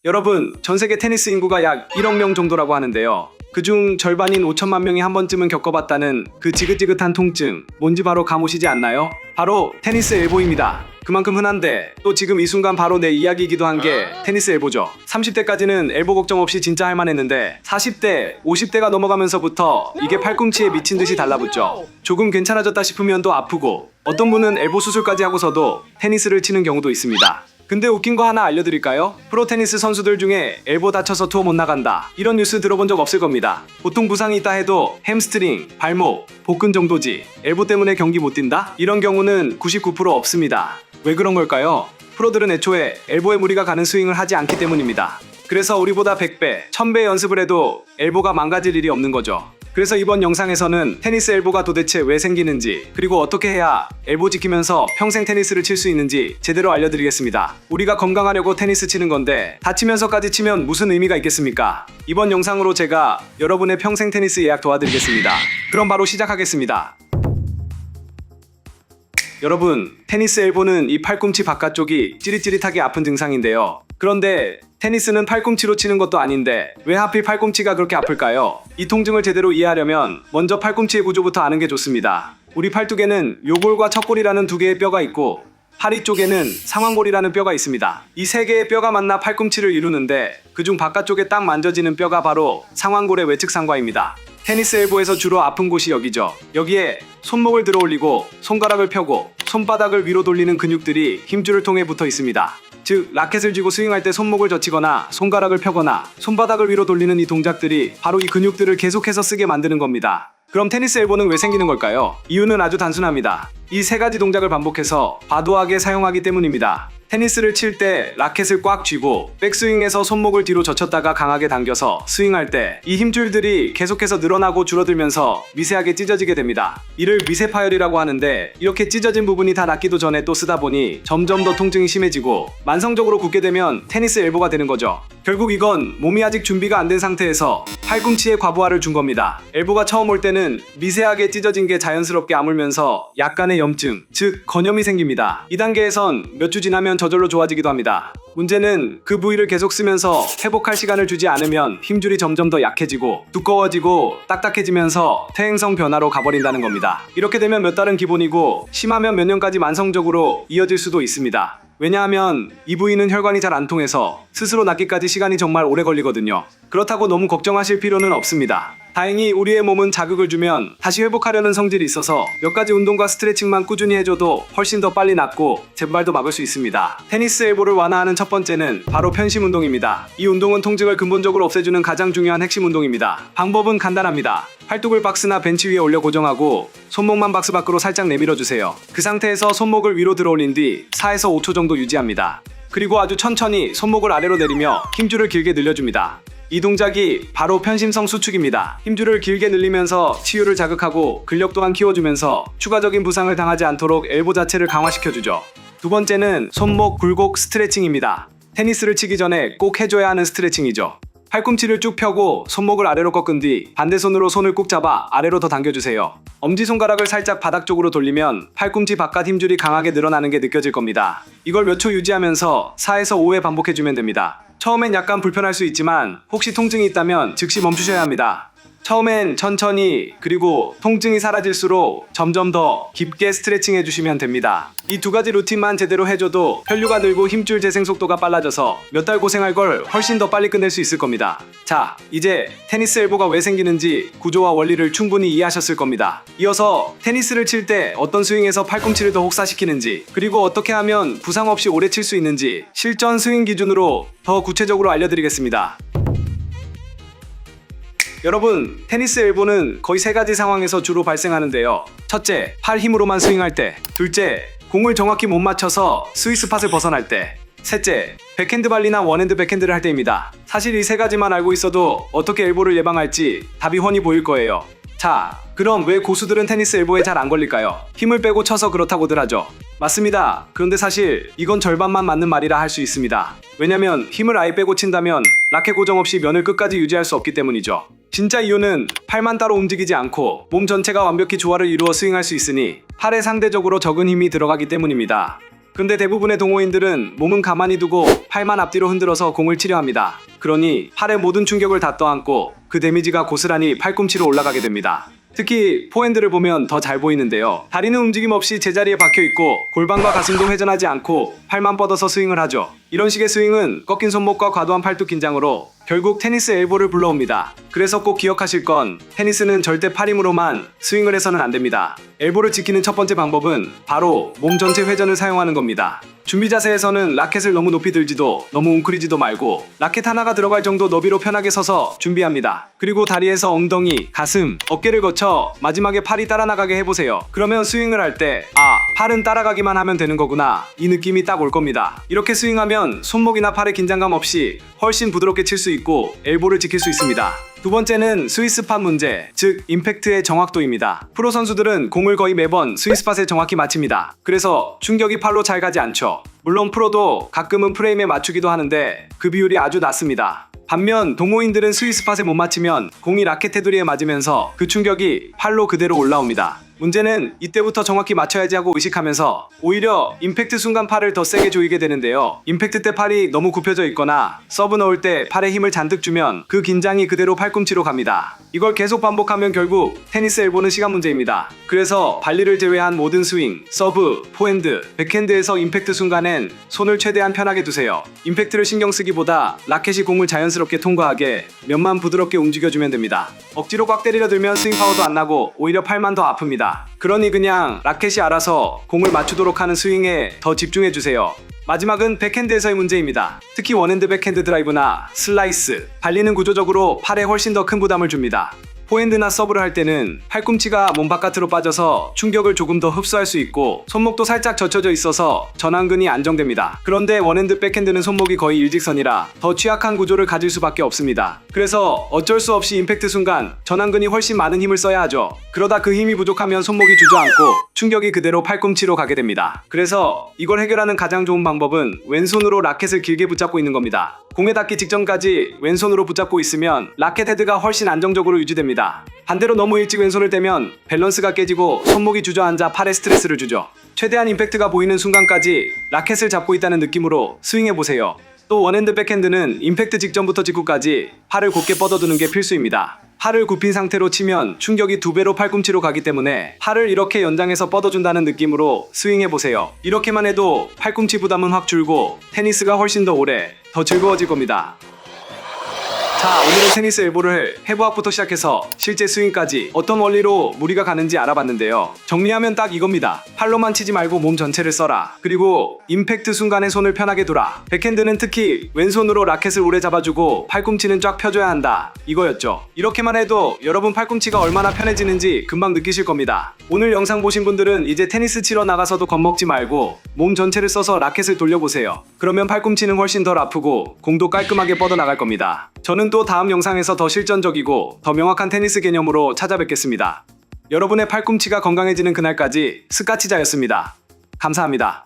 여러분, 전 세계 테니스 인구가 약 1억 명 정도라고 하는데요. 그중 절반인 5천만 명이 한 번쯤은 겪어봤다는 그 지긋지긋한 통증, 뭔지 바로 감오시지 않나요? 바로 테니스 엘보입니다. 그만큼 흔한데 또 지금 이 순간 바로 내 이야기이기도 한 게 테니스 엘보죠. 30대까지는 엘보 걱정 없이 진짜 할만했는데 40대, 50대가 넘어가면서부터 이게 팔꿈치에 미친 듯이 달라붙죠. 조금 괜찮아졌다 싶으면 또 아프고 어떤 분은 엘보 수술까지 하고서도 테니스를 치는 경우도 있습니다. 근데 웃긴 거 하나 알려드릴까요? 프로 테니스 선수들 중에 엘보 다쳐서 투어 못 나간다, 이런 뉴스 들어본 적 없을 겁니다. 보통 부상이 있다 해도 햄스트링, 발목, 복근 정도지 엘보 때문에 경기 못 뛴다? 이런 경우는 99% 없습니다. 왜 그런 걸까요? 프로들은 애초에 엘보에 무리가 가는 스윙을 하지 않기 때문입니다. 그래서 우리보다 100배, 1000배 연습을 해도 엘보가 망가질 일이 없는 거죠. 그래서 이번 영상에서는 테니스 엘보가 도대체 왜 생기는지, 그리고 어떻게 해야 엘보 지키면서 평생 테니스를 칠 수 있는지 제대로 알려드리겠습니다. 우리가 건강하려고 테니스 치는 건데 다치면서까지 치면 무슨 의미가 있겠습니까? 이번 영상으로 제가 여러분의 평생 테니스 예약 도와드리겠습니다. 그럼 바로 시작하겠습니다. 여러분, 테니스 엘보는 이 팔꿈치 바깥쪽이 찌릿찌릿하게 아픈 증상인데요. 그런데 테니스는 팔꿈치로 치는 것도 아닌데 왜 하필 팔꿈치가 그렇게 아플까요? 이 통증을 제대로 이해하려면 먼저 팔꿈치의 구조부터 아는 게 좋습니다. 우리 팔뚝에는 요골과 척골이라는 두 개의 뼈가 있고 하리 쪽에는 상완골이라는 뼈가 있습니다. 이 세 개의 뼈가 만나 팔꿈치를 이루는데 그중 바깥쪽에 딱 만져지는 뼈가 바로 상완골의 외측상과입니다. 테니스 엘보에서 주로 아픈 곳이 여기죠. 여기에 손목을 들어 올리고 손가락을 펴고 손바닥을 위로 돌리는 근육들이 힘줄을 통해 붙어 있습니다. 즉, 라켓을 쥐고 스윙할 때 손목을 젖히거나 손가락을 펴거나 손바닥을 위로 돌리는 이 동작들이 바로 이 근육들을 계속해서 쓰게 만드는 겁니다. 그럼 테니스 엘보는 왜 생기는 걸까요? 이유는 아주 단순합니다. 이 세 가지 동작을 반복해서 과도하게 사용하기 때문입니다. 테니스를 칠 때 라켓을 꽉 쥐고 백스윙에서 손목을 뒤로 젖혔다가 강하게 당겨서 스윙할 때 이 힘줄들이 계속해서 늘어나고 줄어들면서 미세하게 찢어지게 됩니다. 이를 미세 파열이라고 하는데, 이렇게 찢어진 부분이 다 낫기도 전에 또 쓰다 보니 점점 더 통증이 심해지고 만성적으로 굳게 되면 테니스 엘보가 되는 거죠. 결국 이건 몸이 아직 준비가 안 된 상태에서 팔꿈치에 과부하를 준 겁니다. 엘보가 처음 올 때는 미세하게 찢어진 게 자연스럽게 아물면서 약간의 염증, 즉 건염이 생깁니다. 이 단계에선 몇 주 지나면 저절로 좋아지기도 합니다. 문제는 그 부위를 계속 쓰면서 회복할 시간을 주지 않으면 힘줄이 점점 더 약해지고 두꺼워지고 딱딱해지면서 퇴행성 변화로 가버린다는 겁니다. 이렇게 되면 몇 달은 기본이고 심하면 몇 년까지 만성적으로 이어질 수도 있습니다. 왜냐하면 이 부위는 혈관이 잘 안 통해서 스스로 낫기까지 시간이 정말 오래 걸리거든요. 그렇다고 너무 걱정하실 필요는 없습니다. 다행히 우리의 몸은 자극을 주면 다시 회복하려는 성질이 있어서 몇 가지 운동과 스트레칭만 꾸준히 해줘도 훨씬 더 빨리 낫고 재발도 막을 수 있습니다. 테니스 엘보를 완화하는 첫 번째는 바로 편심 운동입니다. 이 운동은 통증을 근본적으로 없애주는 가장 중요한 핵심 운동입니다. 방법은 간단합니다. 팔뚝을 박스나 벤치 위에 올려 고정하고 손목만 박스 밖으로 살짝 내밀어주세요. 그 상태에서 손목을 위로 들어 올린 뒤 4에서 5초 정도 유지합니다. 그리고 아주 천천히 손목을 아래로 내리며 힘줄을 길게 늘려줍니다. 이 동작이 바로 편심성 수축입니다. 힘줄을 길게 늘리면서 치유를 자극하고 근력 또한 키워주면서 추가적인 부상을 당하지 않도록 엘보 자체를 강화시켜주죠. 두 번째는 손목 굴곡 스트레칭입니다. 테니스를 치기 전에 꼭 해줘야 하는 스트레칭이죠. 팔꿈치를 쭉 펴고 손목을 아래로 꺾은 뒤 반대손으로 손을 꾹 잡아 아래로 더 당겨주세요. 엄지손가락을 살짝 바닥 쪽으로 돌리면 팔꿈치 바깥 힘줄이 강하게 늘어나는 게 느껴질 겁니다. 이걸 몇 초 유지하면서 4에서 5회 반복해주면 됩니다. 처음엔 약간 불편할 수 있지만 혹시 통증이 있다면 즉시 멈추셔야 합니다. 처음엔 천천히, 그리고 통증이 사라질수록 점점 더 깊게 스트레칭 해주시면 됩니다. 이 두 가지 루틴만 제대로 해줘도 혈류가 늘고 힘줄 재생 속도가 빨라져서 몇 달 고생할 걸 훨씬 더 빨리 끝낼 수 있을 겁니다. 자, 이제 테니스 엘보가 왜 생기는지 구조와 원리를 충분히 이해하셨을 겁니다. 이어서 테니스를 칠 때 어떤 스윙에서 팔꿈치를 더 혹사시키는지, 그리고 어떻게 하면 부상 없이 오래 칠 수 있는지 실전 스윙 기준으로 더 구체적으로 알려드리겠습니다. 여러분, 테니스 엘보는 거의 세 가지 상황에서 주로 발생하는데요. 첫째, 팔 힘으로만 스윙할 때. 둘째, 공을 정확히 못 맞춰서 스위스팟을 벗어날 때. 셋째, 백핸드 발리나 원핸드 백핸드를 할 때입니다. 사실 이 세 가지만 알고 있어도 어떻게 엘보를 예방할지 답이 훤히 보일 거예요. 자, 그럼 왜 고수들은 테니스 엘보에 잘 안 걸릴까요? 힘을 빼고 쳐서 그렇다고들 하죠. 맞습니다. 그런데 사실 이건 절반만 맞는 말이라 할 수 있습니다. 왜냐면 힘을 아예 빼고 친다면 라켓 고정 없이 면을 끝까지 유지할 수 없기 때문이죠. 진짜 이유는 팔만 따로 움직이지 않고 몸 전체가 완벽히 조화를 이루어 스윙할 수 있으니 팔에 상대적으로 적은 힘이 들어가기 때문입니다. 근데 대부분의 동호인들은 몸은 가만히 두고 팔만 앞뒤로 흔들어서 공을 치려 합니다. 그러니 팔의 모든 충격을 다 떠안고 그 데미지가 고스란히 팔꿈치로 올라가게 됩니다. 특히 포핸드를 보면 더 잘 보이는데요. 다리는 움직임 없이 제자리에 박혀있고 골반과 가슴도 회전하지 않고 팔만 뻗어서 스윙을 하죠. 이런 식의 스윙은 꺾인 손목과 과도한 팔뚝 긴장으로 결국 테니스 엘보를 불러옵니다. 그래서 꼭 기억하실 건 테니스는 절대 팔 힘으로만 스윙을 해서는 안 됩니다. 엘보를 지키는 첫 번째 방법은 바로 몸 전체 회전을 사용하는 겁니다. 준비 자세에서는 라켓을 너무 높이 들지도 너무 웅크리지도 말고 라켓 하나가 들어갈 정도 너비로 편하게 서서 준비합니다. 그리고 다리에서 엉덩이, 가슴, 어깨를 거쳐 마지막에 팔이 따라 나가게 해보세요. 그러면 스윙을 할 때 팔은 따라가기만 하면 되는 거구나 이 느낌이 딱 올 겁니다. 이렇게 스윙하면 손목이나 팔의 긴장감 없이 훨씬 부드럽게 칠 수 있고 엘보를 지킬 수 있습니다. 두 번째는 스위스팟 문제, 즉 임팩트의 정확도입니다. 프로 선수들은 공을 거의 매번 스위스팟에 정확히 맞춥니다. 그래서 충격이 팔로 잘 가지 않죠. 물론 프로도 가끔은 프레임에 맞추기도 하는데 그 비율이 아주 낮습니다. 반면 동호인들은 스위스팟에 못 맞추면 공이 라켓 테두리에 맞으면서 그 충격이 팔로 그대로 올라옵니다. 문제는 이때부터 정확히 맞춰야지 하고 의식하면서 오히려 임팩트 순간 팔을 더 세게 조이게 되는데요. 임팩트 때 팔이 너무 굽혀져 있거나 서브 넣을 때 팔에 힘을 잔뜩 주면 그 긴장이 그대로 팔꿈치로 갑니다. 이걸 계속 반복하면 결국 테니스 엘보는 시간 문제입니다. 그래서 발리를 제외한 모든 스윙, 서브, 포핸드, 백핸드에서 임팩트 순간엔 손을 최대한 편하게 두세요. 임팩트를 신경 쓰기보다 라켓이 공을 자연스럽게 통과하게 면만 부드럽게 움직여주면 됩니다. 억지로 꽉 때리려 들면 스윙 파워도 안 나고 오히려 팔만 더 아픕니다. 그러니 그냥 라켓이 알아서 공을 맞추도록 하는 스윙에 더 집중해주세요. 마지막은 백핸드에서의 문제입니다. 특히 원핸드 백핸드 드라이브나 슬라이스, 발리는 구조적으로 팔에 훨씬 더 큰 부담을 줍니다. 포핸드나 서브를 할 때는 팔꿈치가 몸 바깥으로 빠져서 충격을 조금 더 흡수할 수 있고 손목도 살짝 젖혀져 있어서 전완근이 안정됩니다. 그런데 원핸드 백핸드는 손목이 거의 일직선이라 더 취약한 구조를 가질 수밖에 없습니다. 그래서 어쩔 수 없이 임팩트 순간 전완근이 훨씬 많은 힘을 써야 하죠. 그러다 그 힘이 부족하면 손목이 주저앉고 충격이 그대로 팔꿈치로 가게 됩니다. 그래서 이걸 해결하는 가장 좋은 방법은 왼손으로 라켓을 길게 붙잡고 있는 겁니다. 공에 닿기 직전까지 왼손으로 붙잡고 있으면 라켓 헤드가 훨씬 안정적으로 유지됩니다. 반대로 너무 일찍 왼손을 떼면 밸런스가 깨지고 손목이 주저앉아 팔에 스트레스를 주죠. 최대한 임팩트가 보이는 순간까지 라켓을 잡고 있다는 느낌으로 스윙해보세요. 또 원핸드 백핸드는 임팩트 직전부터 직후까지 팔을 곧게 뻗어두는 게 필수입니다. 팔을 굽힌 상태로 치면 충격이 2배로 팔꿈치로 가기 때문에 팔을 이렇게 연장해서 뻗어준다는 느낌으로 스윙해보세요. 이렇게만 해도 팔꿈치 부담은 확 줄고 테니스가 훨씬 더 오래, 더 즐거워질 겁니다. 자, 오늘은 테니스 엘보를 해부학부터 시작해서 실제 스윙까지 어떤 원리로 무리가 가는지 알아봤는데요. 정리하면 딱 이겁니다. 팔로만 치지 말고 몸 전체를 써라. 그리고 임팩트 순간에 손을 편하게 둬라. 백핸드는 특히 왼손으로 라켓을 오래 잡아주고 팔꿈치는 쫙 펴줘야 한다. 이거였죠. 이렇게만 해도 여러분 팔꿈치가 얼마나 편해지는지 금방 느끼실 겁니다. 오늘 영상 보신 분들은 이제 테니스 치러 나가서도 겁먹지 말고 몸 전체를 써서 라켓을 돌려보세요. 그러면 팔꿈치는 훨씬 덜 아프고 공도 깔끔하게 뻗어나갈 겁니다. 저는 또 다음 영상에서 더 실전적이고 더 명확한 테니스 개념으로 찾아뵙겠습니다. 여러분의 팔꿈치가 건강해지는 그날까지 스카치자였습니다. 감사합니다.